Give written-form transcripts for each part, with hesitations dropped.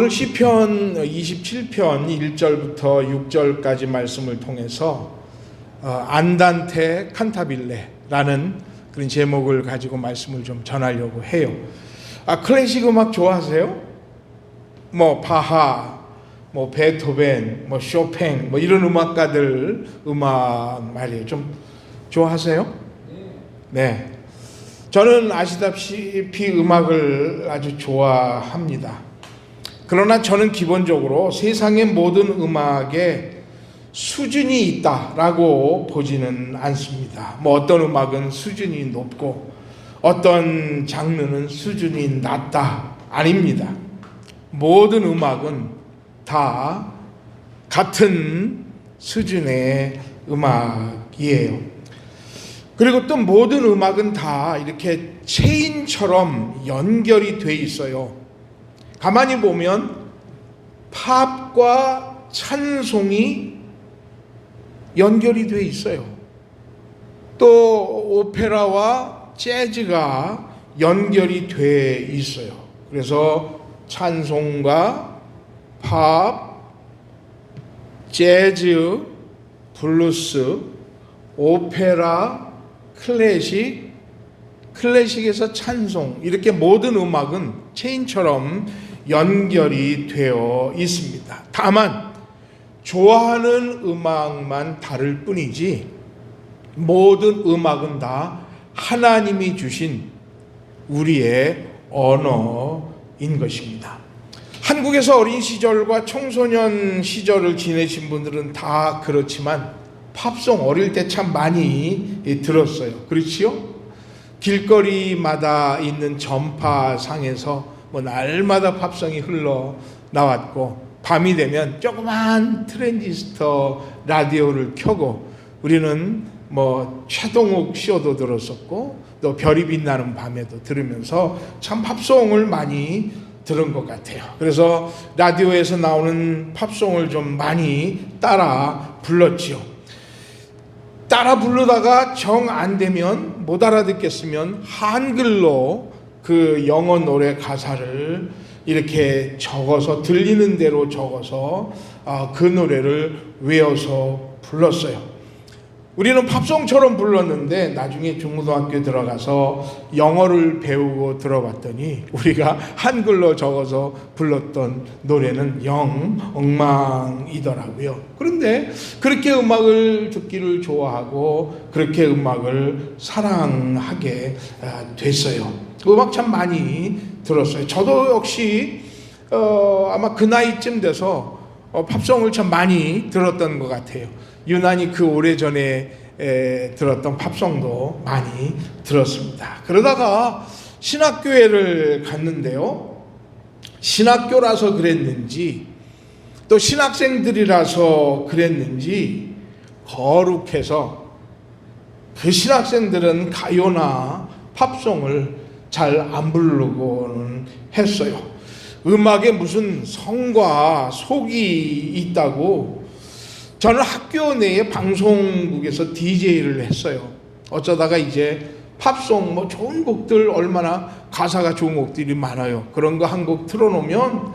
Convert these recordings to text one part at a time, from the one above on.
오늘 시편 27편 1절부터 6절까지 말씀을 통해서 안단테 칸타빌레라는 그런 제목을 가지고 말씀을 좀 전하려고 해요. 클래식 음악 좋아하세요? 뭐 바하, 뭐 베토벤, 뭐 쇼팽, 뭐 이런 음악가들 음악 말이에요. 좀 좋아하세요? 네. 저는 아시다시피 음악을 아주 좋아합니다. 그러나 저는 기본적으로 세상의 모든 음악에 수준이 있다라고 보지는 않습니다. 뭐 어떤 음악은 수준이 높고 어떤 장르는 수준이 낮다. 아닙니다. 모든 음악은 다 같은 수준의 음악이에요. 그리고 또 모든 음악은 다 이렇게 체인처럼 연결이 돼 있어요. 가만히 보면 팝과 찬송이 연결이 돼 있어요. 또 오페라와 재즈가 연결이 돼 있어요. 그래서 찬송과 팝, 재즈, 블루스, 오페라, 클래식에서 찬송, 이렇게 모든 음악은 체인처럼 연결이 되어 있습니다. 다만 좋아하는 음악만 다를 뿐이지 모든 음악은 다 하나님이 주신 우리의 언어인 것입니다. 한국에서 어린 시절과 청소년 시절을 지내신 분들은 다 그렇지만 팝송 어릴 때 참 많이 들었어요. 그렇지요? 길거리마다 있는 전파상에서 뭐 날마다 팝송이 흘러 나왔고, 밤이 되면 조그만 트랜지스터 라디오를 켜고 우리는 뭐 최동욱 쇼도 들었었고 또 별이 빛나는 밤에도 들으면서 참 팝송을 많이 들은 것 같아요. 그래서 라디오에서 나오는 팝송을 좀 많이 따라 불렀지요. 따라 부르다가 정 안 되면, 못 알아듣겠으면 한글로 그 영어 노래 가사를 이렇게 적어서, 들리는 대로 적어서 그 노래를 외워서 불렀어요. 우리는 팝송처럼 불렀는데 나중에 중고등학교에 들어가서 영어를 배우고 들어봤더니 우리가 한글로 적어서 불렀던 노래는 영 엉망이더라고요. 그런데 그렇게 음악을 듣기를 좋아하고 그렇게 음악을 사랑하게 됐어요. 음악 참 많이 들었어요. 저도 역시 아마 그 나이쯤 돼서 팝송을 참 많이 들었던 것 같아요. 유난히 그 오래전에 들었던 팝송도 많이 들었습니다. 그러다가 신학교회를 갔는데요. 신학교라서 그랬는지 또 신학생들이라서 그랬는지 거룩해서 그 신학생들은 가요나 팝송을 잘 안 부르고는 했어요. 음악에 무슨 성과 속이 있다고. 저는 학교 내에 방송국에서 DJ를 했어요. 어쩌다가 이제 팝송 뭐 좋은 곡들, 얼마나 가사가 좋은 곡들이 많아요. 그런 거 한 곡 틀어놓으면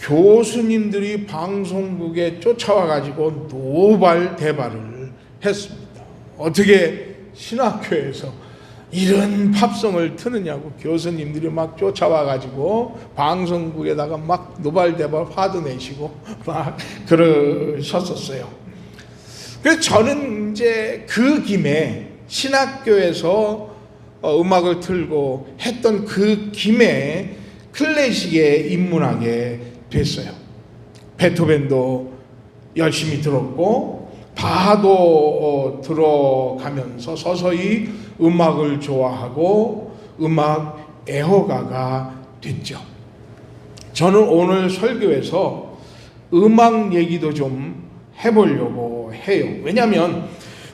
교수님들이 방송국에 쫓아와가지고 노발대발을 했습니다. 어떻게 신학교에서 이런 팝송을 트느냐고 교수님들이 막 쫓아와가지고 방송국에다가 막 노발대발 화도 내시고 막 그러셨었어요. 그래서 저는 이제 그 김에 신학교에서 음악을 틀고 했던 그 김에 클래식에 입문하게 됐어요. 베토벤도 열심히 들었고 바하도 들어가면서 서서히 음악을 좋아하고 음악 애호가가 됐죠. 저는 오늘 설교에서 음악 얘기도 좀 해보려고 해요. 왜냐하면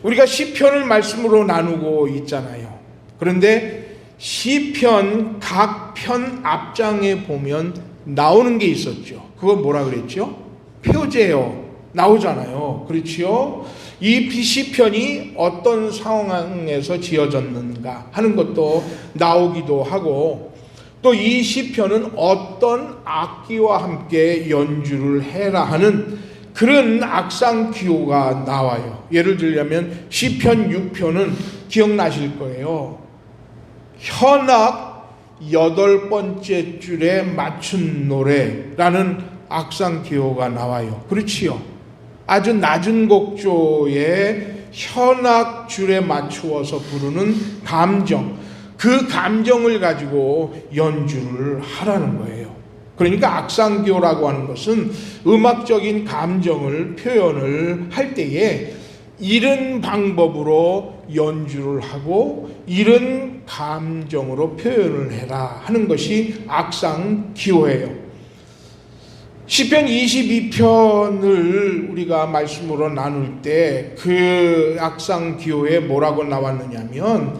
우리가 시편을 말씀으로 나누고 있잖아요. 그런데 시편 각 편 앞장에 보면 나오는 게 있었죠. 그건 뭐라 그랬죠? 표제어 나오잖아요. 그렇지요? 이 시편이 어떤 상황에서 지어졌는가 하는 것도 나오기도 하고, 또 이 시편은 어떤 악기와 함께 연주를 해라 하는 그런 악상 기호가 나와요. 예를 들자면 시편 6편은 기억나실 거예요. 현악 8번째 줄에 맞춘 노래라는 악상 기호가 나와요. 그렇지요. 아주 낮은 곡조에 현악 줄에 맞추어서 부르는 감정, 그 감정을 가지고 연주를 하라는 거예요. 그러니까 악상기호라고 하는 것은 음악적인 감정을 표현을 할 때에 이런 방법으로 연주를 하고 이런 감정으로 표현을 해라 하는 것이 악상기호예요. 시편 22편을 우리가 말씀으로 나눌 때 그 악상기호에 뭐라고 나왔느냐면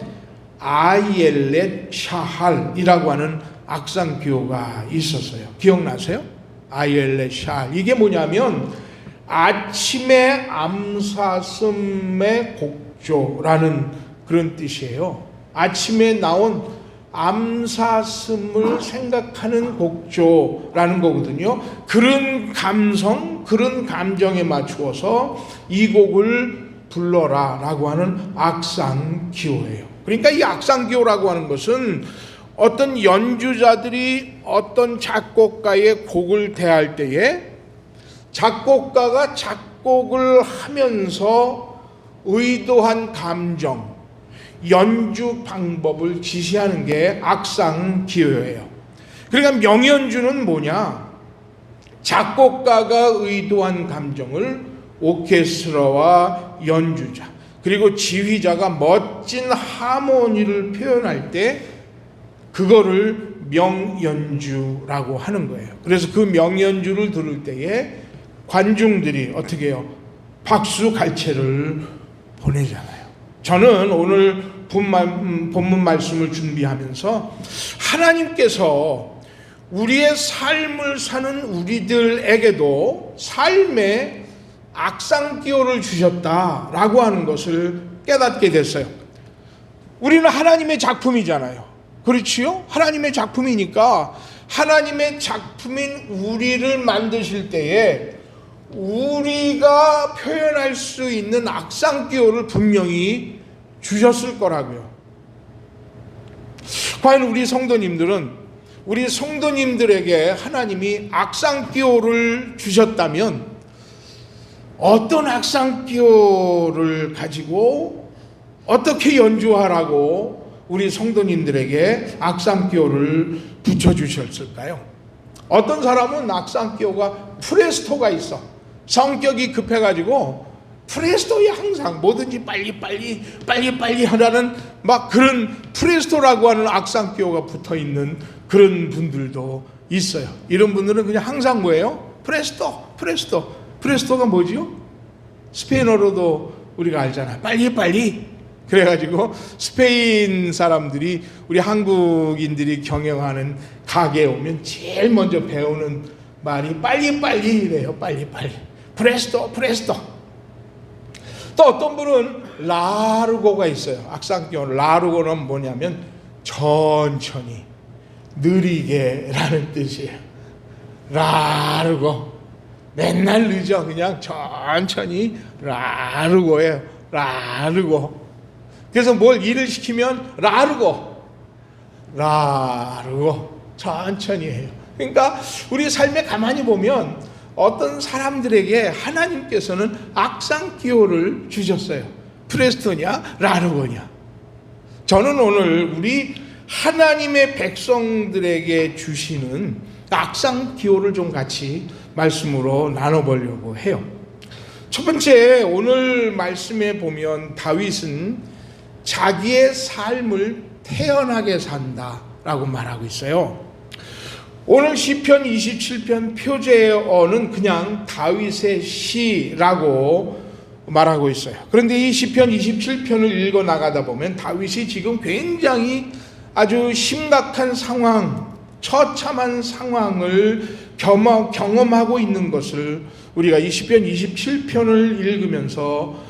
아이엘렛 샤할이라고 하는 악상기호가 있었어요. 기억나세요? 아이엘렛 샤할. 이게 뭐냐면 아침의 암사슴의 곡조라는 그런 뜻이에요. 아침에 나온 암사슴을 생각하는 곡조라는 거거든요. 그런 감성, 그런 감정에 맞추어서 이 곡을 불러라 라고 하는 악상기호예요. 그러니까 이 악상기호라고 하는 것은 어떤 연주자들이 어떤 작곡가의 곡을 대할 때에 작곡가가 작곡을 하면서 의도한 감정, 연주 방법을 지시하는 게 악상기호예요. 그러니까 명연주는 뭐냐? 작곡가가 의도한 감정을 오케스트라와 연주자 그리고 지휘자가 멋진 하모니를 표현할 때 그거를 명연주라고 하는 거예요. 그래서 그 명연주를 들을 때에 관중들이 어떻게 해요? 박수 갈채를 보내잖아요. 저는 오늘 본문 말씀을 준비하면서 하나님께서 우리의 삶을 사는 우리들에게도 삶의 악상기호를 주셨다라고 하는 것을 깨닫게 됐어요. 우리는 하나님의 작품이잖아요. 그렇지요? 하나님의 작품이니까 하나님의 작품인 우리를 만드실 때에 우리가 표현할 수 있는 악상기호를 분명히 주셨을 거라고요. 과연 우리 성도님들에게 하나님이 악상기호를 주셨다면 어떤 악상기호를 가지고 어떻게 연주하라고 우리 성도님들에게 악상기호를 붙여주셨을까요? 어떤 사람은 악상기호가 프레스토가 있어. 성격이 급해가지고 프레스토에 항상 뭐든지 빨리 하라는 막 그런 프레스토라고 하는 악상기호가 붙어있는 그런 분들도 있어요. 이런 분들은 그냥 항상 뭐예요? 프레스토가 뭐지요? 스페인어로도 우리가 알잖아요. 빨리. 그래가지고 스페인 사람들이 우리 한국인들이 경영하는 가게에 오면 제일 먼저 배우는 말이 빨리래요. 빨리. 프레스토. 또 어떤 분은 라르고가 있어요. 악상기호 라르고는 뭐냐면 천천히, 느리게라는 뜻이에요. 라르고. 맨날 늦어. 그냥 천천히 라르고예요. 라르고. 그래서 뭘 일을 시키면 라르고 천천히 해요. 그러니까 우리 삶에 가만히 보면 어떤 사람들에게 하나님께서는 악상기호를 주셨어요. 프레스토냐 라르고냐. 저는 오늘 우리 하나님의 백성들에게 주시는 악상기호를 좀 같이 말씀으로 나눠보려고 해요. 첫 번째, 오늘 말씀에 보면 다윗은 자기의 삶을 태연하게 산다라고 말하고 있어요. 오늘 시편 27편 표제어는 그냥 다윗의 시라고 말하고 있어요. 그런데 이 시편 27편을 읽어 나가다 보면 다윗이 지금 굉장히 아주 심각한 상황, 처참한 상황을 경험하고 있는 것을 우리가 이 시편 27편을 읽으면서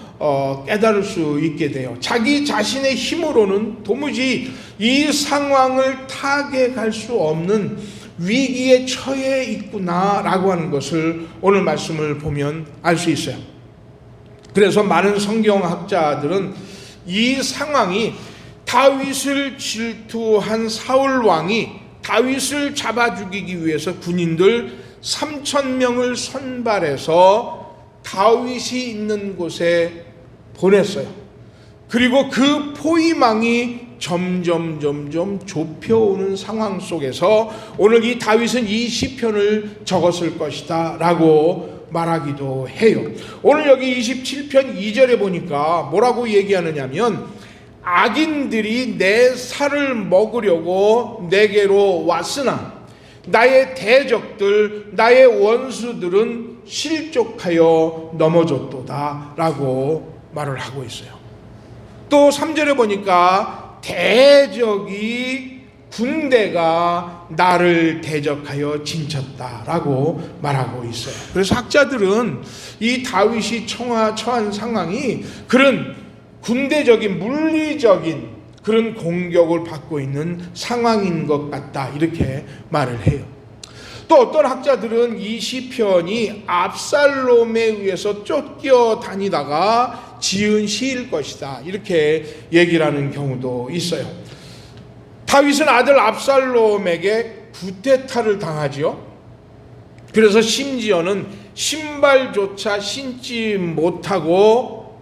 깨달을 수 있게 돼요. 자기 자신의 힘으로는 도무지 이 상황을 타개할 수 없는 위기에 처해 있구나라고 하는 것을 오늘 말씀을 보면 알 수 있어요. 그래서 많은 성경학자들은 이 상황이 다윗을 질투한 사울 왕이 다윗을 잡아 죽이기 위해서 군인들 3,000명을 선발해서 다윗이 있는 곳에 보냈어요. 그리고 그 포위망이 점점 좁혀오는 상황 속에서 오늘 이 다윗은 이 시편을 적었을 것이다 라고 말하기도 해요. 오늘 여기 27편 2절에 보니까 뭐라고 얘기하느냐면 악인들이 내 살을 먹으려고 내게로 왔으나 나의 대적들 나의 원수들은 실족하여 넘어졌도다 라고 말을 하고 있어요. 또 3절에 보니까 대적이 군대가 나를 대적하여 진쳤다라고 말하고 있어요. 그래서 학자들은 이 다윗이 처한 상황이 그런 군대적인 물리적인 그런 공격을 받고 있는 상황인 것 같다 이렇게 말을 해요. 또 어떤 학자들은 이 시편이 압살롬에 의해서 쫓겨다니다가 지은 시일 것이다 이렇게 얘기를 하는 경우도 있어요. 다윗은 아들 압살롬에게 구테타를 당하지요. 그래서 심지어는 신발조차 신지 못하고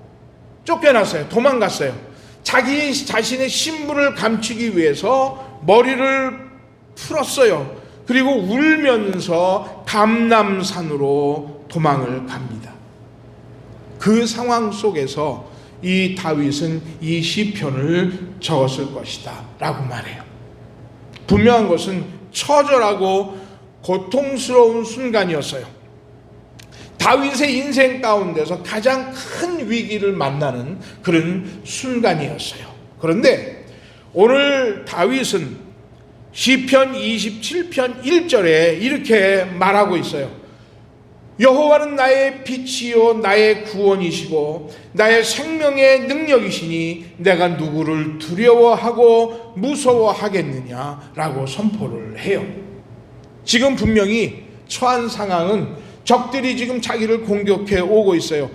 쫓겨났어요. 도망갔어요. 자기 자신의 신분을 감추기 위해서 머리를 풀었어요. 그리고 울면서 감람산으로 도망을 갑니다. 그 상황 속에서 이 다윗은 이 시편을 적었을 것이다 라고 말해요. 분명한 것은 처절하고 고통스러운 순간이었어요. 다윗의 인생 가운데서 가장 큰 위기를 만나는 그런 순간이었어요. 그런데 오늘 다윗은 시편 27편 1절에 이렇게 말하고 있어요. 여호와는 나의 빛이요 나의 구원이시고 나의 생명의 능력이시니 내가 누구를 두려워하고 무서워하겠느냐라고 선포를 해요. 지금 분명히 처한 상황은 적들이 지금 자기를 공격해 오고 있어요.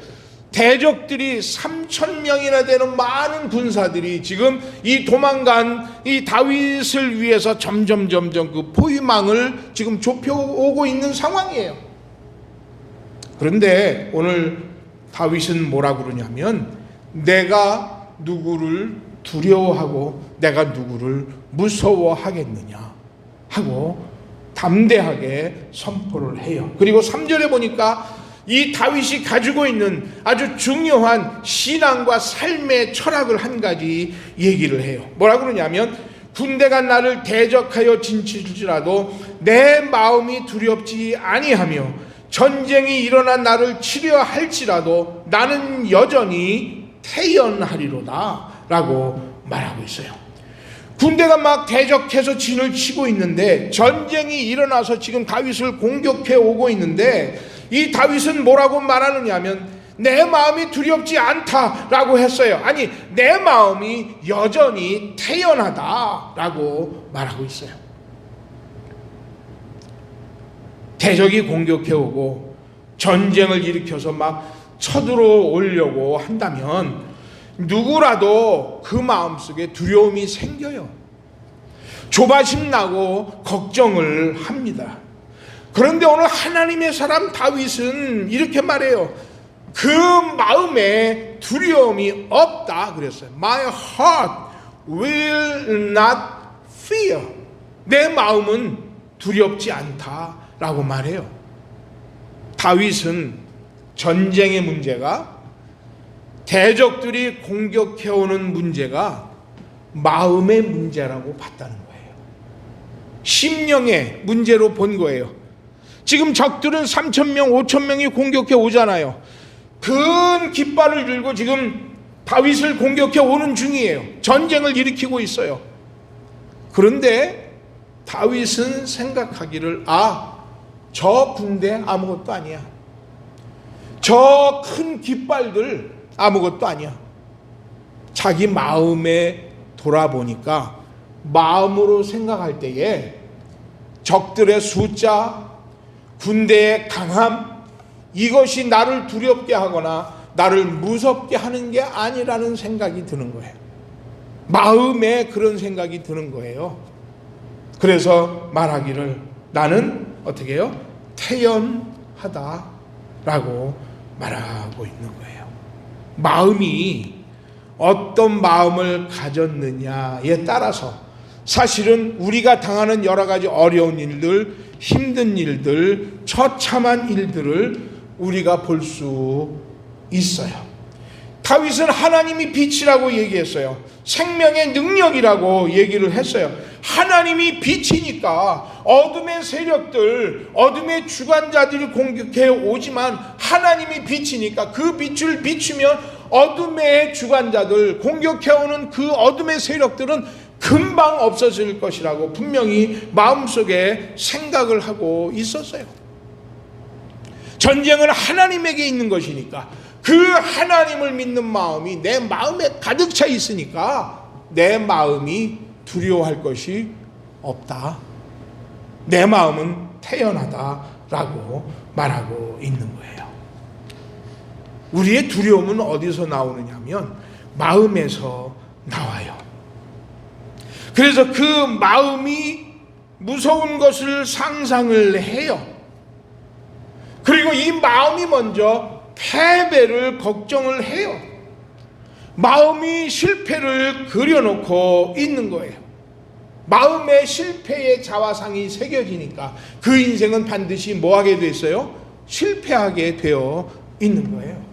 대적들이 3,000명이나 되는 많은 군사들이 지금 이 도망간 이 다윗을 위해서 점점 그 포위망을 지금 좁혀오고 있는 상황이에요. 그런데 오늘 다윗은 뭐라 그러냐면 내가 누구를 두려워하고 내가 누구를 무서워하겠느냐 하고 담대하게 선포를 해요. 그리고 3절에 보니까 이 다윗이 가지고 있는 아주 중요한 신앙과 삶의 철학을 한 가지 얘기를 해요. 뭐라 그러냐면 군대가 나를 대적하여 진칠지라도 내 마음이 두렵지 아니하며 전쟁이 일어나 나를 치려 할지라도 나는 여전히 태연하리로다 라고 말하고 있어요. 군대가 막 대적해서 진을 치고 있는데 전쟁이 일어나서 지금 다윗을 공격해 오고 있는데 이 다윗은 뭐라고 말하느냐면 내 마음이 두렵지 않다라고 했어요. 아니 내 마음이 여전히 태연하다라고 말하고 있어요. 대적이 공격해 오고 전쟁을 일으켜서 막 쳐들어오려고 한다면 누구라도 그 마음속에 두려움이 생겨요. 조바심 나고 걱정을 합니다. 그런데 오늘 하나님의 사람 다윗은 이렇게 말해요. 그 마음에 두려움이 없다 그랬어요. My heart will not fear. 내 마음은 두렵지 않다라고 말해요. 다윗은 전쟁의 문제가 대적들이 공격해오는 문제가 마음의 문제라고 봤다는 거예요. 심령의 문제로 본 거예요. 지금 적들은 3,000명, 5,000명이 공격해 오잖아요. 큰 깃발을 들고 지금 다윗을 공격해 오는 중이에요. 전쟁을 일으키고 있어요. 그런데 다윗은 생각하기를 저 군대 아무것도 아니야. 저 큰 깃발들 아무것도 아니야. 자기 마음에 돌아보니까 마음으로 생각할 때에 적들의 숫자, 군대의 강함, 이것이 나를 두렵게 하거나 나를 무섭게 하는 게 아니라는 생각이 드는 거예요. 마음에 그런 생각이 드는 거예요. 그래서 말하기를 나는 어떻게 해요? 태연하다라고 말하고 있는 거예요. 마음이 어떤 마음을 가졌느냐에 따라서 사실은 우리가 당하는 여러 가지 어려운 일들, 힘든 일들, 처참한 일들을 우리가 볼 수 있어요. 다윗은 하나님이 빛이라고 얘기했어요. 생명의 능력이라고 얘기를 했어요. 하나님이 빛이니까 어둠의 세력들, 어둠의 주관자들이 공격해 오지만 하나님이 빛이니까 그 빛을 비추면 어둠의 주관자들, 공격해 오는 그 어둠의 세력들은 금방 없어질 것이라고 분명히 마음속에 생각을 하고 있었어요. 전쟁은 하나님에게 있는 것이니까 그 하나님을 믿는 마음이 내 마음에 가득 차 있으니까 내 마음이 두려워할 것이 없다. 내 마음은 태연하다라고 말하고 있는 거예요. 우리의 두려움은 어디서 나오느냐면 마음에서 나와요. 그래서 그 마음이 무서운 것을 상상을 해요. 그리고 이 마음이 먼저 패배를 걱정을 해요. 마음이 실패를 그려놓고 있는 거예요. 마음에 실패의 자화상이 새겨지니까 그 인생은 반드시 뭐 하게 됐어요? 실패하게 되어 있는 거예요.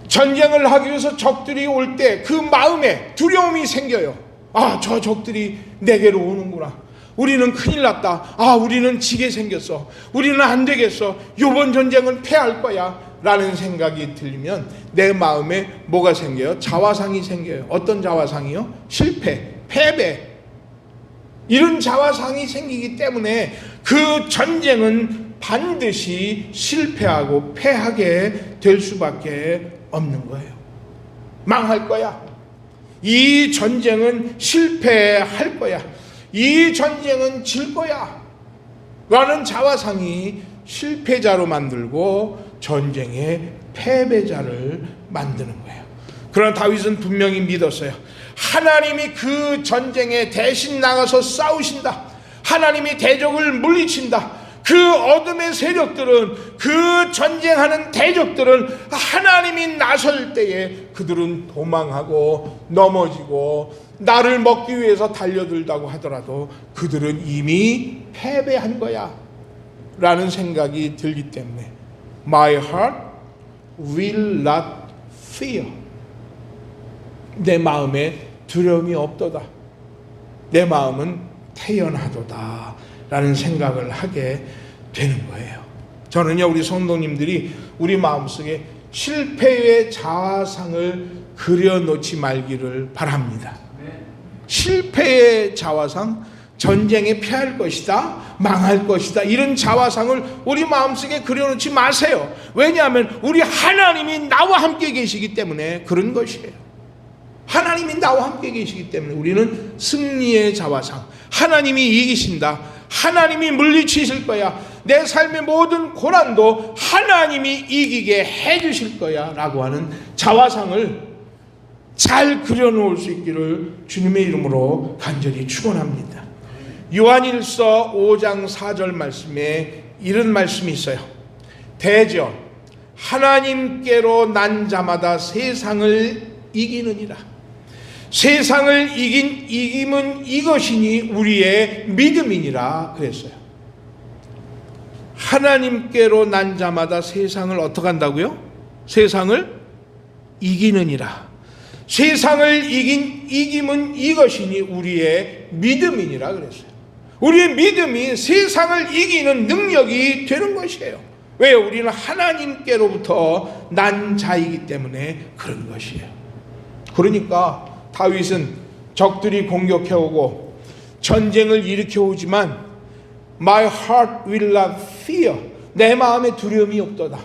전쟁을 하기 위해서 적들이 올 때 그 마음에 두려움이 생겨요. 아, 저 적들이 내게로 오는구나. 우리는 큰일 났다. 아, 우리는 지게 생겼어. 우리는 안 되겠어. 이번 전쟁은 패할 거야 라는 생각이 들면 내 마음에 뭐가 생겨요? 자화상이 생겨요. 어떤 자화상이요? 실패, 패배, 이런 자화상이 생기기 때문에 그 전쟁은 반드시 실패하고 패하게 될 수밖에 없는 거예요. 망할 거야. 이 전쟁은 실패할 거야. 이 전쟁은 질 거야 라는 자화상이 실패자로 만들고 전쟁의 패배자를 만드는 거예요. 그러나 다윗은 분명히 믿었어요. 하나님이 그 전쟁에 대신 나가서 싸우신다. 하나님이 대적을 물리친다. 그 어둠의 세력들은, 그 전쟁하는 대적들은 하나님이 나설 때에 그들은 도망하고 넘어지고 나를 먹기 위해서 달려들다고 하더라도 그들은 이미 패배한 거야 라는 생각이 들기 때문에 My heart will not fear. 내 마음에 두려움이 없도다. 내 마음은 태연하도다 라는 생각을 하게 되는 거예요. 저는요, 우리 성도님들이 우리 마음속에 실패의 자화상을 그려놓지 말기를 바랍니다. 실패의 자화상, 전쟁에 패할 것이다, 망할 것이다, 이런 자화상을 우리 마음속에 그려놓지 마세요. 왜냐하면 우리 하나님이 나와 함께 계시기 때문에 그런 것이에요. 하나님이 나와 함께 계시기 때문에 우리는 승리의 자화상, 하나님이 이기신다, 하나님이 물리치실 거야, 내 삶의 모든 고난도 하나님이 이기게 해주실 거야 라고 하는 자화상을 잘 그려놓을 수 있기를 주님의 이름으로 간절히 축원합니다. 요한일서 5장 4절 말씀에 이런 말씀이 있어요. 대저 하나님께로 난 자마다 세상을 이기느니라. 세상을 이긴 이김은 이것이니 우리의 믿음이니라 그랬어요. 하나님께로 난 자마다 세상을 어떻게 한다고요? 세상을 이기느니라. 세상을 이긴 이김은 이것이니 우리의 믿음이니라 그랬어요. 우리의 믿음이 세상을 이기는 능력이 되는 것이에요. 왜요? 우리는 하나님께로부터 난 자이기 때문에 그런 것이에요. 그러니까 다윗은 적들이 공격해오고 전쟁을 일으켜오지만 My heart will not fear. 내 마음에 두려움이 없도다.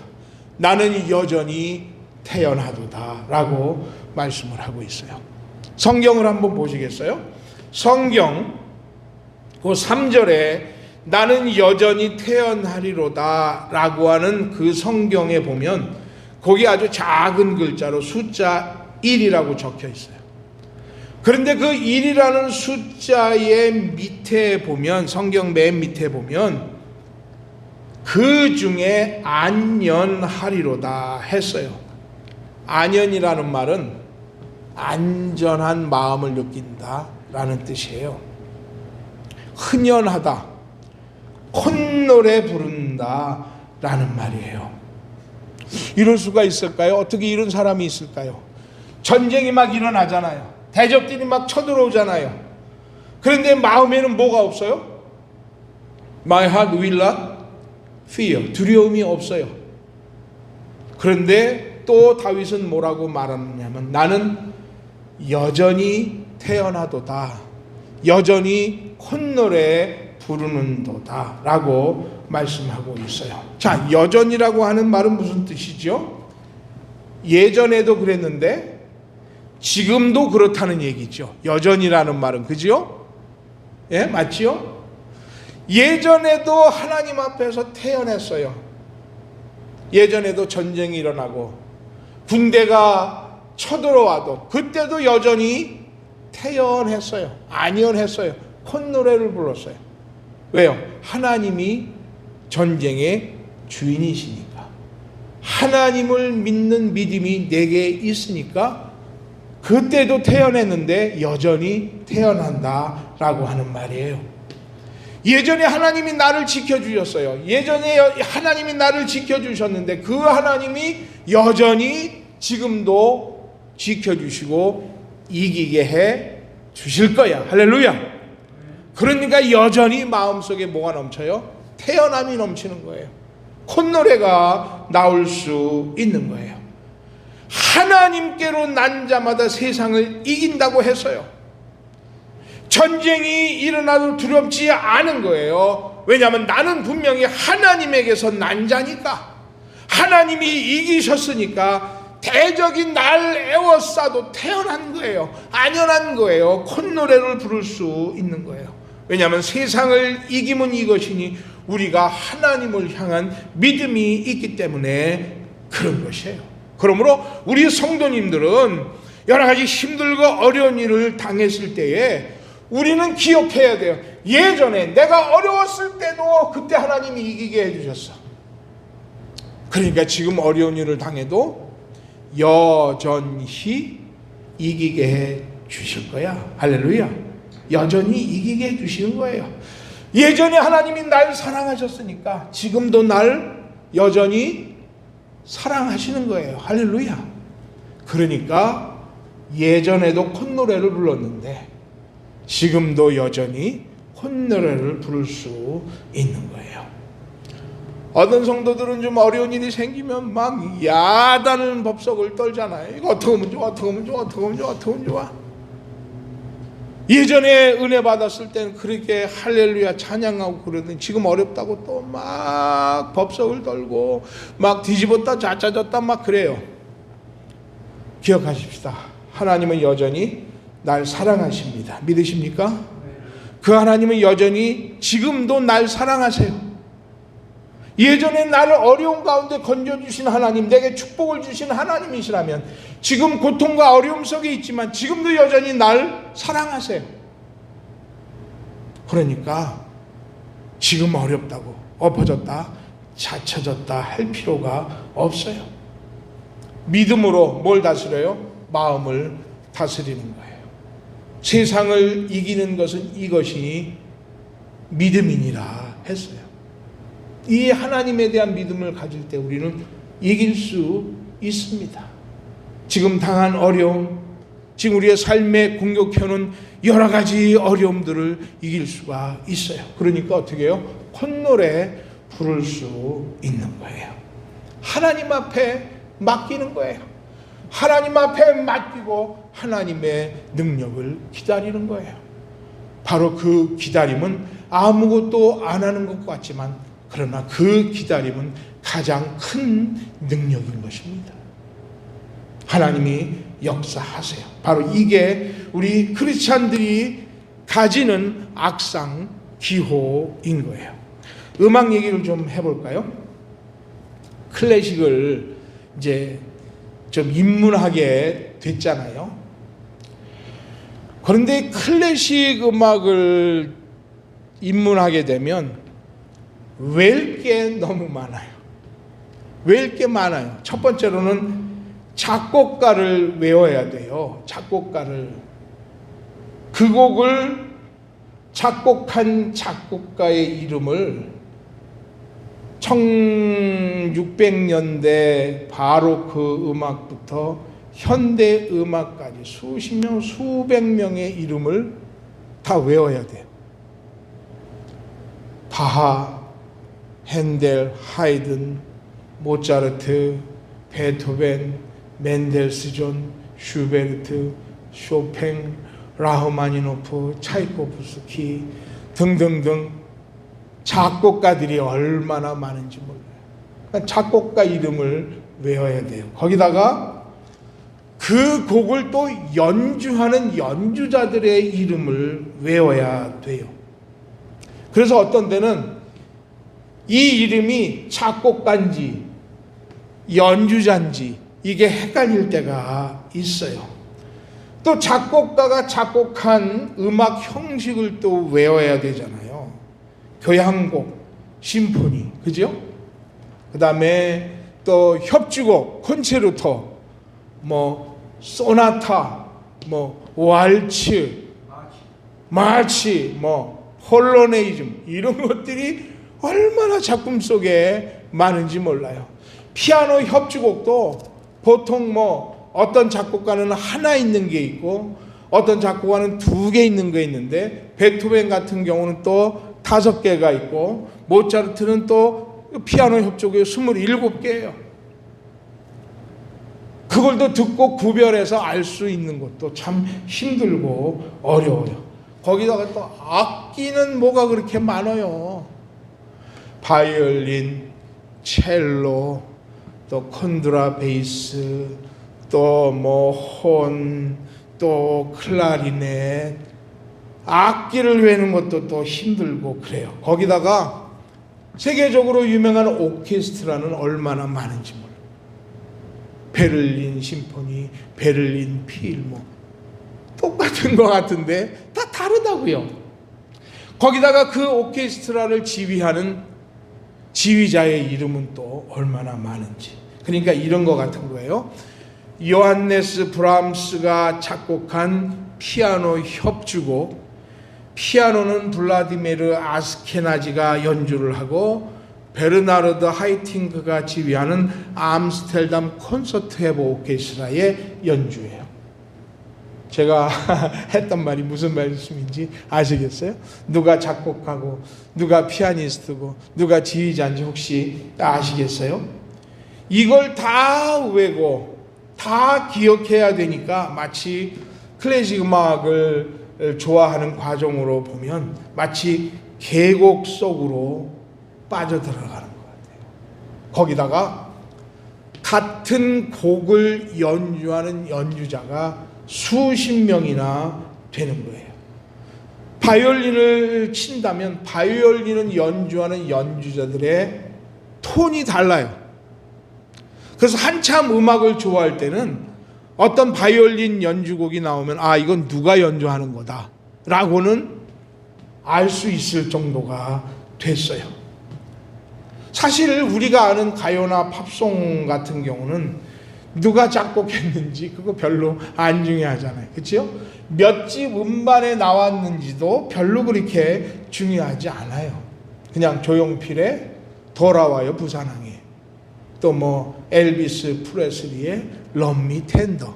나는 여전히 태어나도다라고 말씀을 하고 있어요. 성경을 한번 보시겠어요? 성경 그 3절에 나는 여전히 태어나리로다 라고 하는 그 성경에 보면 거기 아주 작은 글자로 숫자 1이라고 적혀 있어요. 그런데 그 1이라는 숫자의 밑에 보면, 성경 맨 밑에 보면 그 중에 안연하리로다 했어요. 안연이라는 말은 안전한 마음을 느낀다 라는 뜻이에요. 흔연하다, 콧노래 부른다 라는 말이에요. 이럴 수가 있을까요? 어떻게 이런 사람이 있을까요? 전쟁이 막 일어나잖아요. 대적들이 막 쳐들어오잖아요. 그런데 마음에는 뭐가 없어요? My heart will not fear. 두려움이 없어요. 그런데 또 다윗은 뭐라고 말하느냐면 나는 여전히 태어나도다, 여전히 콧노래 부르는도다 라고 말씀하고 있어요. 자, 여전이라고 하는 말은 무슨 뜻이죠? 예전에도 그랬는데 지금도 그렇다는 얘기죠. 여전이라는 말은, 그죠? 예, 맞지요? 예전에도 하나님 앞에서 태어났어요. 예전에도 전쟁이 일어나고 군대가 쳐들어와도 그때도 여전히 태연했어요. 안연했어요. 콧노래를 불렀어요. 왜요? 하나님이 전쟁의 주인이시니까. 하나님을 믿는 믿음이 내게 있으니까 그때도 태어났는데 여전히 태어난다라고 하는 말이에요. 예전에 하나님이 나를 지켜주셨어요. 예전에 하나님이 나를 지켜주셨는데 그 하나님이 여전히 지금도 지켜주시고 이기게 해 주실 거야. 할렐루야. 그러니까 여전히 마음속에 뭐가 넘쳐요? 태어남이 넘치는 거예요. 콧노래가 나올 수 있는 거예요. 하나님께로 난 자마다 세상을 이긴다고 했어요. 전쟁이 일어나도 두렵지 않은 거예요. 왜냐하면 나는 분명히 하나님에게서 난 자니까. 하나님이 이기셨으니까 대적이 날 에워싸도 태어난 거예요. 안연한 거예요. 콧노래를 부를 수 있는 거예요. 왜냐하면 세상을 이기면 이것이니 우리가 하나님을 향한 믿음이 있기 때문에 그런 것이에요. 그러므로 우리 성도님들은 여러 가지 힘들고 어려운 일을 당했을 때에 우리는 기억해야 돼요. 예전에 내가 어려웠을 때도 그때 하나님이 이기게 해주셨어. 그러니까 지금 어려운 일을 당해도 여전히 이기게 해 주실 거야. 할렐루야. 여전히 이기게 해 주시는 거예요. 예전에 하나님이 날 사랑하셨으니까 지금도 날 여전히 사랑하시는 거예요. 할렐루야. 그러니까 예전에도 콧노래를 불렀는데 지금도 여전히 콧노래를 부를 수 있는 거예요. 어떤 성도들은 좀 어려운 일이 생기면 막 야단을 법석을 떨잖아요. 이거 어떻게 하면 좋아, 어떻게 하면 좋아, 어떻게 하면 좋아, 어떻게 하면 좋아. 예전에 은혜 받았을 때는 그렇게 할렐루야 찬양하고 그러더니 지금 어렵다고 또 막 법석을 떨고 막 뒤집었다 짜짜졌다 막 그래요. 기억하십시다. 하나님은 여전히 날 사랑하십니다. 믿으십니까? 그 하나님은 여전히 지금도 날 사랑하세요. 예전에 나를 어려운 가운데 건져주신 하나님, 내게 축복을 주신 하나님이시라면 지금 고통과 어려움 속에 있지만 지금도 여전히 날 사랑하세요. 그러니까 지금 어렵다고 엎어졌다 자쳐졌다 할 필요가 없어요. 믿음으로 뭘 다스려요? 마음을 다스리는 거예요. 세상을 이기는 것은 이것이 믿음이니라 했어요. 이 하나님에 대한 믿음을 가질 때 우리는 이길 수 있습니다. 지금 당한 어려움, 지금 우리의 삶에 공격해오는 여러 가지 어려움들을 이길 수가 있어요. 그러니까 어떻게 해요? 콧노래 부를 수 있는 거예요. 하나님 앞에 맡기는 거예요. 하나님 앞에 맡기고 하나님의 능력을 기다리는 거예요. 바로 그 기다림은 아무것도 안 하는 것 같지만 그러나 그 기다림은 가장 큰 능력인 것입니다. 하나님이 역사하세요. 바로 이게 우리 크리스찬들이 가지는 악상 기호인 거예요. 음악 얘기를 좀 해볼까요? 클래식을 이제 좀 입문하게 됐잖아요. 그런데 클래식 음악을 입문하게 되면 외울 게 너무 많아요. 외울 게 많아요. 첫 번째로는 작곡가를 외워야 돼요. 작곡가를. 그 곡을 작곡한 작곡가의 이름을 1600년대 바로크 음악부터 현대 음악까지 수십 명, 수백 명의 이름을 다 외워야 돼요. 바하, 핸델, 하이든, 모차르트, 베토벤, 멘델스존, 슈베르트, 쇼팽, 라흐마니노프, 차이코프스키 등등등 작곡가들이 얼마나 많은지 몰라요. 그러니까 작곡가 이름을 외워야 돼요. 거기다가 그 곡을 또 연주하는 연주자들의 이름을 외워야 돼요. 그래서 어떤 데는 이 이름이 작곡가인지 연주자인지 이게 헷갈릴 때가 있어요. 또 작곡가가 작곡한 음악 형식을 또 외워야 되잖아요. 교향곡, 심포니, 그죠? 그 다음에 또 협주곡, 콘체르토, 소나타, 왈츠, 마치, 폴로네이즘 이런 것들이 얼마나 작품 속에 많은지 몰라요. 피아노 협주곡도 보통 어떤 작곡가는 하나 있는 게 있고 어떤 작곡가는 2개 있는 게 있는데 베토벤 같은 경우는 또 5개가 있고 모차르트는 또 피아노 협주곡이 27개예요. 그걸 또 듣고 구별해서 알 수 있는 것도 참 힘들고 어려워요. 거기다가 또 악기는 뭐가 그렇게 많아요. 바이올린, 첼로, 또 콘트라베이스, 또 혼, 또 클라리넷, 악기를 외우는 것도 또 힘들고 그래요. 거기다가 세계적으로 유명한 오케스트라는 얼마나 많은지 몰라요. 베를린 심포니, 베를린 필모 똑같은 것 같은데 다 다르다고요. 거기다가 그 오케스트라를 지휘하는 지휘자의 이름은 또 얼마나 많은지. 그러니까 이런 것 같은 거예요. 요한네스 브람스가 작곡한 피아노 협주곡, 피아노는 블라디미르 아스케나지가 연주를 하고 베르나르드 하이팅크가 지휘하는 암스테르담 콘서트 헤버 오케스트라의 연주예요. 제가 했던 말이 무슨 말씀인지 아시겠어요? 누가 작곡하고 누가 피아니스트고 누가 지휘자인지 혹시 아시겠어요? 이걸 다 외고 다 기억해야 되니까 마치 클래식 음악을 좋아하는 과정으로 보면 마치 계곡 속으로 빠져들어가는 것 같아요. 거기다가 같은 곡을 연주하는 연주자가 수십 명이나 되는 거예요. 바이올린을 친다면 바이올린은 연주하는 연주자들의 톤이 달라요. 그래서 한참 음악을 좋아할 때는 어떤 바이올린 연주곡이 나오면 이건 누가 연주하는 거다 라고는 알 수 있을 정도가 됐어요. 사실 우리가 아는 가요나 팝송 같은 경우는 누가 작곡했는지 그거 별로 안 중요하잖아요. 그렇죠? 몇 집 음반에 나왔는지도 별로 그렇게 중요하지 않아요. 그냥 조용필의 돌아와요 부산항에, 또 엘비스 프레슬리의 Love Me Tender,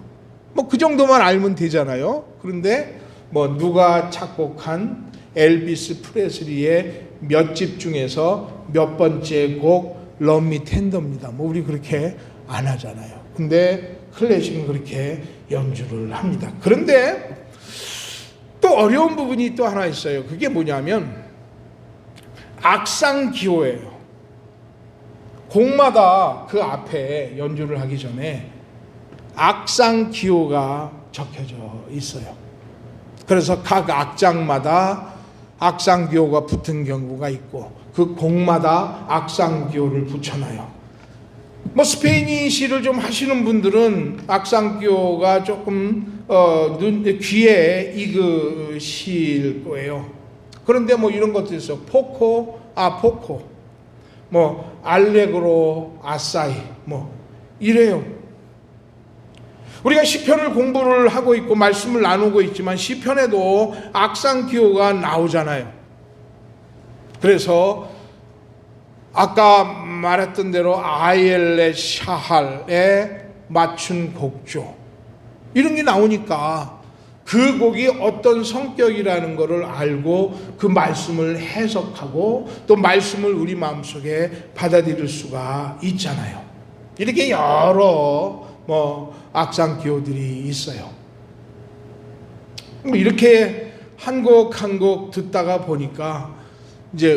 그 정도만 알면 되잖아요. 그런데 누가 작곡한 엘비스 프레슬리의 몇 집 중에서 몇 번째 곡 Love Me Tender입니다. 우리 그렇게 안 하잖아요. 근데 클래식은 그렇게 연주를 합니다. 그런데 또 어려운 부분이 또 하나 있어요. 그게 뭐냐면 악상 기호예요. 곡마다 그 앞에 연주를 하기 전에 악상 기호가 적혀져 있어요. 그래서 각 악장마다 악상 기호가 붙은 경우가 있고 그 곡마다 악상 기호를 붙여놔요. 뭐 스페인시를 좀 하시는 분들은 악상 기호가 조금 귀에 익으실 거예요. 그런데 뭐 이런 것도 있어. 포코, 뭐 알레그로, 아사이, 뭐 이래요. 우리가 시편을 공부를 하고 있고 말씀을 나누고 있지만 시편에도 악상 기호가 나오잖아요. 그래서 아까 말했던 대로 아엘레 샤할에 맞춘 곡조 이런 게 나오니까 그 곡이 어떤 성격이라는 것을 알고 그 말씀을 해석하고 또 말씀을 우리 마음속에 받아들일 수가 있잖아요. 이렇게 여러 악상 기호들이 있어요. 이렇게 한 곡 한 곡 듣다가 보니까 이제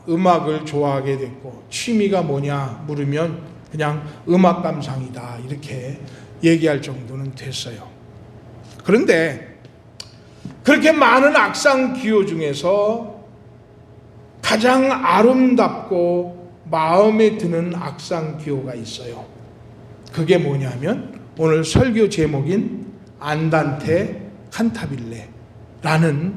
음악을 좋아하게 됐고 취미가 뭐냐 물으면 그냥 음악 감상이다 이렇게 얘기할 정도는 됐어요. 그런데 그렇게 많은 악상 기호 중에서 가장 아름답고 마음에 드는 악상 기호가 있어요. 그게 뭐냐면 오늘 설교 제목인 안단테 칸타빌레라는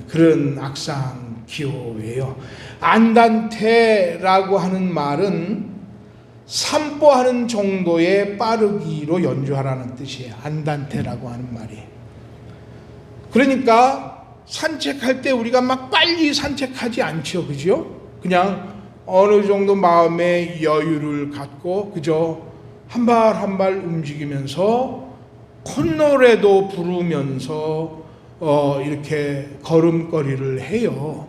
그런 악상 기호예요. 안단테라고 하는 말은 산보하는 정도의 빠르기로 연주하라는 뜻이에요. 안단테라고 하는 말이. 그러니까 산책할 때 우리가 막 빨리 산책하지 않죠. 그죠? 그냥 어느 정도 마음의 여유를 갖고 그저 한 발 한 발 움직이면서 콧노래도 부르면서 이렇게 걸음걸이를 해요.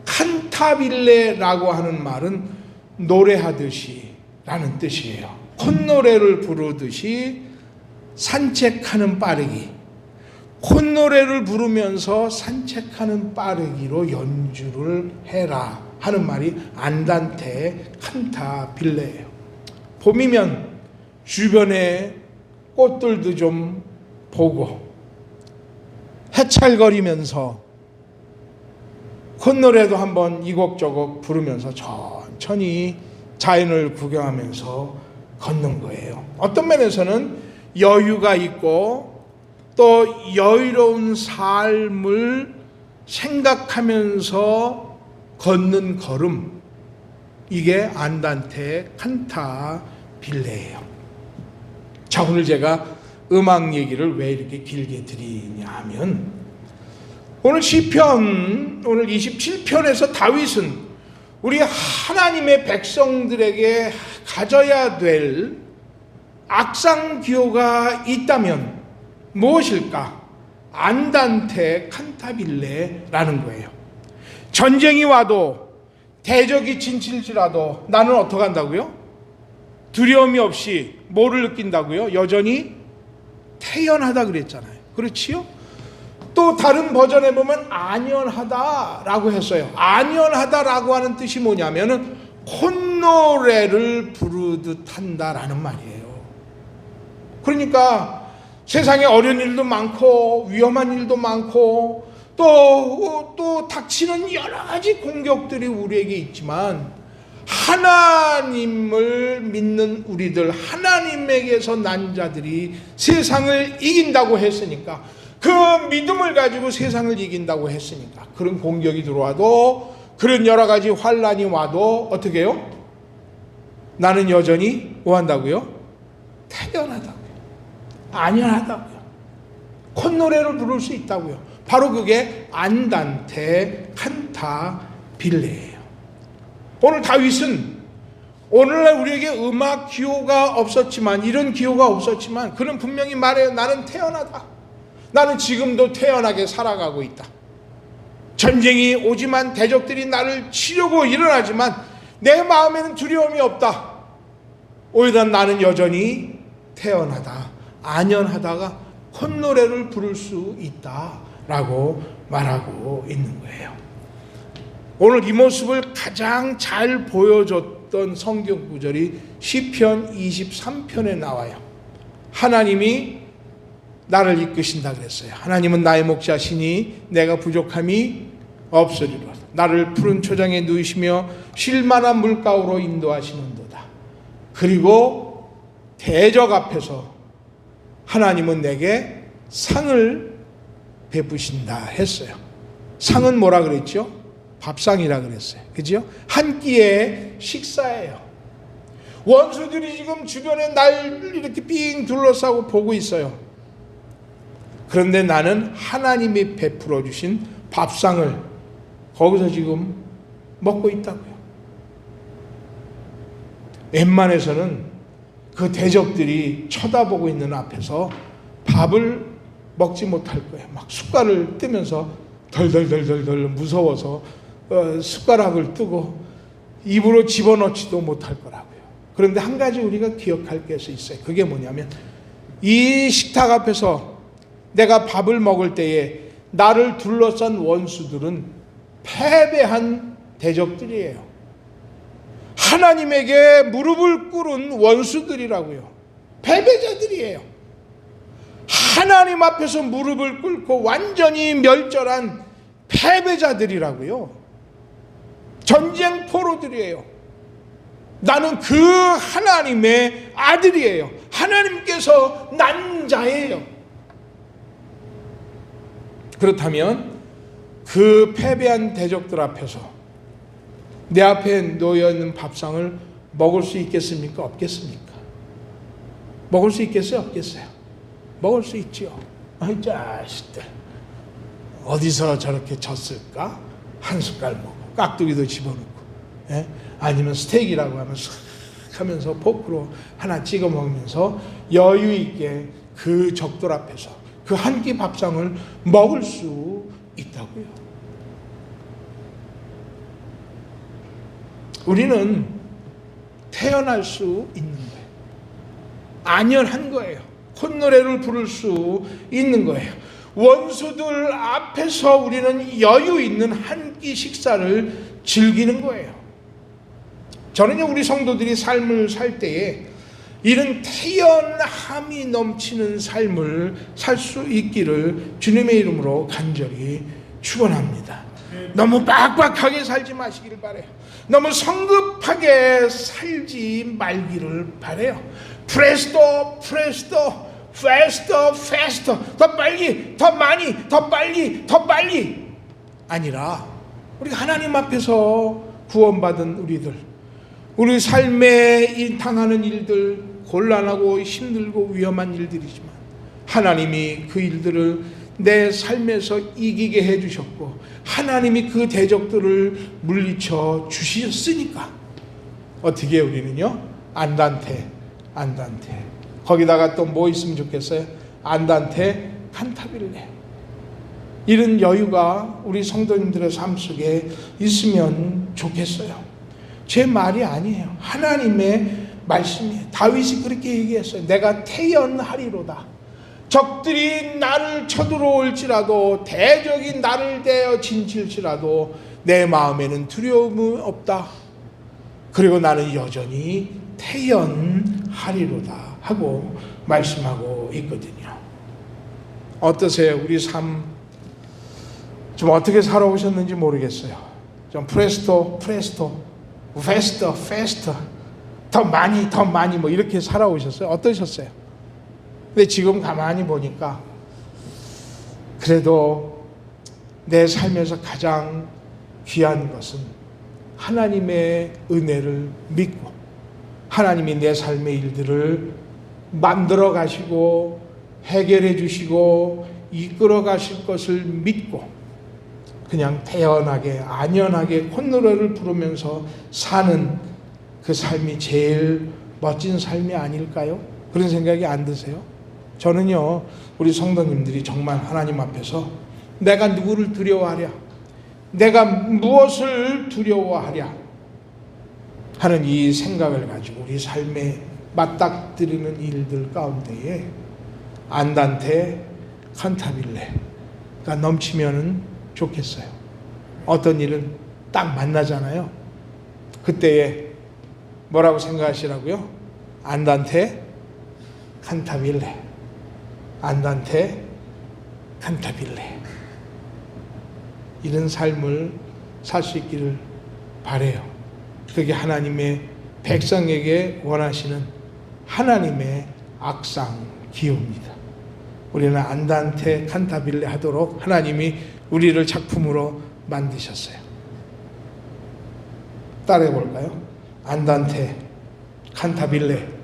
칸타빌레라고 하는 말은 노래하듯이 라는 뜻이에요. 콧노래를 부르듯이 산책하는 빠르기, 콧노래를 부르면서 산책하는 빠르기로 연주를 해라 하는 말이 안단테 칸타빌레예요. 봄이면 주변에 꽃들도 좀 보고 해찰거리면서 콧노래도 한번 이곡저곡 부르면서 천천히 자연을 구경하면서 걷는 거예요. 어떤 면에서는 여유가 있고 또 여유로운 삶을 생각하면서 걷는 걸음, 이게 안단테 칸타빌레예요. 자, 오늘 제가 음악 얘기를 왜 이렇게 길게 드리냐 하면 오늘 시편, 오늘 27편에서 다윗은 우리 하나님의 백성들에게 가져야 될 악상 기호가 있다면 무엇일까? 안단테 칸타빌레라는 거예요. 전쟁이 와도 대적이 진칠지라도 나는 어떻게 한다고요? 두려움이 없이 뭐를 느낀다고요? 여전히 태연하다 그랬잖아요. 그렇지요? 또 다른 버전에 보면 안연하다라고 했어요. 안연하다라고 하는 뜻이 뭐냐면은 콧노래를 부르듯 한다라는 말이에요. 그러니까 세상에 어려운 일도 많고 위험한 일도 많고 또 닥치는 여러 가지 공격들이 우리에게 있지만 하나님을 믿는 우리들, 하나님에게서 난 자들이 세상을 이긴다고 했으니까, 그 믿음을 가지고 세상을 이긴다고 했으니까 그런 공격이 들어와도 그런 여러 가지 환란이 와도 어떻게 해요? 나는 여전히 뭐 한다고요? 태연하다고요. 안연하다고요. 콧노래를 부를 수 있다고요. 바로 그게 안단테 칸타빌레예요. 오늘 다윗은 오늘날 우리에게 음악 기호가 없었지만, 이런 기호가 없었지만 그는 분명히 말해요. 나는 태연하다. 나는 지금도 태연하게 살아가고 있다. 전쟁이 오지만 대적들이 나를 치려고 일어나지만 내 마음에는 두려움이 없다. 오히려 나는 여전히 태연하다, 안연하다가 콧노래를 부를 수 있다라고 말하고 있는 거예요. 오늘 이 모습을 가장 잘 보여줬던 성경 구절이 시편 23편에 나와요. 하나님이 나를 이끄신다 그랬어요. 하나님은 나의 목자시니 내가 부족함이 없으리로다. 나를 푸른 초장에 누이시며 쉴 만한 물가로 인도하시는도다. 그리고 대적 앞에서 하나님은 내게 상을 베푸신다 했어요. 상은 뭐라 그랬죠? 밥상이라 그랬어요. 그죠? 한 끼의 식사예요. 원수들이 지금 주변에 날 이렇게 삥 둘러싸고 보고 있어요. 그런데 나는 하나님이 베풀어 주신 밥상을 거기서 지금 먹고 있다고요. 웬만해서는 그 대적들이 쳐다보고 있는 앞에서 밥을 먹지 못할 거예요. 막 숟갈을 뜨면서 덜덜덜덜덜 무서워서 숟가락을 뜨고 입으로 집어넣지도 못할 거라고요. 그런데 한 가지 우리가 기억할 것이 있어요. 그게 뭐냐면 이 식탁 앞에서 내가 밥을 먹을 때에 나를 둘러싼 원수들은 패배한 대적들이에요. 하나님에게 무릎을 꿇은 원수들이라고요. 패배자들이에요. 하나님 앞에서 무릎을 꿇고 완전히 멸절한 패배자들이라고요. 전쟁 포로들이에요. 나는 그 하나님의 아들이에요. 하나님께서 난 자예요. 그렇다면 그 패배한 대적들 앞에서 내 앞에 놓여 있는 밥상을 먹을 수 있겠습니까? 없겠습니까? 먹을 수 있겠어요? 없겠어요? 먹을 수 있지요. 아이 자식들 어디서 저렇게 졌을까? 한 숟갈 먹고 깍두기도 집어넣고, 예? 아니면 스테이크라고 하면 싹 하면서 포크로 하나 찍어 먹으면서 여유 있게 그 적들 앞에서 그 한 끼 밥상을 먹을 수 있다고요. 우리는 태어날 수 있는 거예요. 안연한 거예요. 콧노래를 부를 수 있는 거예요. 원수들 앞에서 우리는 여유 있는 한 끼 식사를 즐기는 거예요. 저는요, 우리 성도들이 삶을 살 때에 이런 태연함이 넘치는 삶을 살 수 있기를 주님의 이름으로 간절히 축원합니다. 너무 빡빡하게 살지 마시기를 바래요. 너무 성급하게 살지 말기를 바래요. 프레스토 프레스토 faster faster 더 빨리 더 많이 더 빨리 더 빨리 아니라 우리가 하나님 앞에서 구원받은 우리들, 우리 삶에 당하는 일들, 곤란하고 힘들고 위험한 일들이지만 하나님이 그 일들을 내 삶에서 이기게 해주셨고 하나님이 그 대적들을 물리쳐 주셨으니까 어떻게 우리는요? 안단테 거기다가 또 뭐 있으면 좋겠어요? 안단테 칸타빌레. 이런 여유가 우리 성도님들의 삶 속에 있으면 좋겠어요. 제 말이 아니에요. 하나님의 말씀이에요. 다윗이 그렇게 얘기했어요. 내가 태연하리로다. 적들이 나를 쳐들어올지라도 대적이 나를 대어 진칠지라도 내 마음에는 두려움은 없다. 그리고 나는 여전히 태연하리로다 하고 말씀하고 있거든요. 어떠세요? 우리 삶 좀 어떻게 살아오셨는지 모르겠어요. 좀 프레스토 페스터 더 많이 뭐 이렇게 살아오셨어요? 어떠셨어요? 근데 지금 가만히 보니까 그래도 내 삶에서 가장 귀한 것은 하나님의 은혜를 믿고 하나님이 내 삶의 일들을 만들어 가시고 해결해 주시고 이끌어 가실 것을 믿고 그냥 태연하게 안연하게 콧노래를 부르면서 사는 그 삶이 제일 멋진 삶이 아닐까요? 그런 생각이 안 드세요? 저는요, 우리 성도님들이 정말 하나님 앞에서 내가 누구를 두려워하랴, 내가 무엇을 두려워하랴 하는 이 생각을 가지고 우리 삶에 맞닥뜨리는 일들 가운데에 안단테 칸타빌레가 넘치면은 좋겠어요. 어떤 일은 딱 만나잖아요. 그때에 뭐라고 생각하시라고요? 안단테 칸타빌레, 안단테 칸타빌레. 이런 삶을 살 수 있기를 바래요. 그게 하나님의 백성에게 원하시는 하나님의 악상 기호입니다. 우리는 안단테 칸타빌레 하도록 하나님이 우리를 작품으로 만드셨어요. 따라해 볼까요? 안단테 칸타빌레.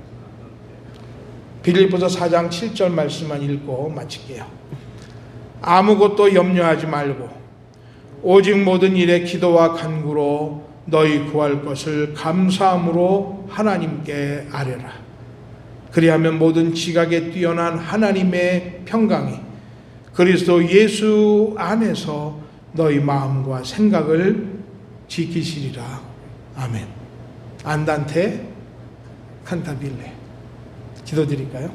빌립보서 4장 7절 말씀만 읽고 마칠게요. 아무것도 염려하지 말고 오직 모든 일에 기도와 간구로 너희 구할 것을 감사함으로 하나님께 아뢰라. 그리하면 모든 지각에 뛰어난 하나님의 평강이 그리스도 예수 안에서 너희 마음과 생각을 지키시리라. 아멘. 안단테 칸타빌레. 기도드릴까요?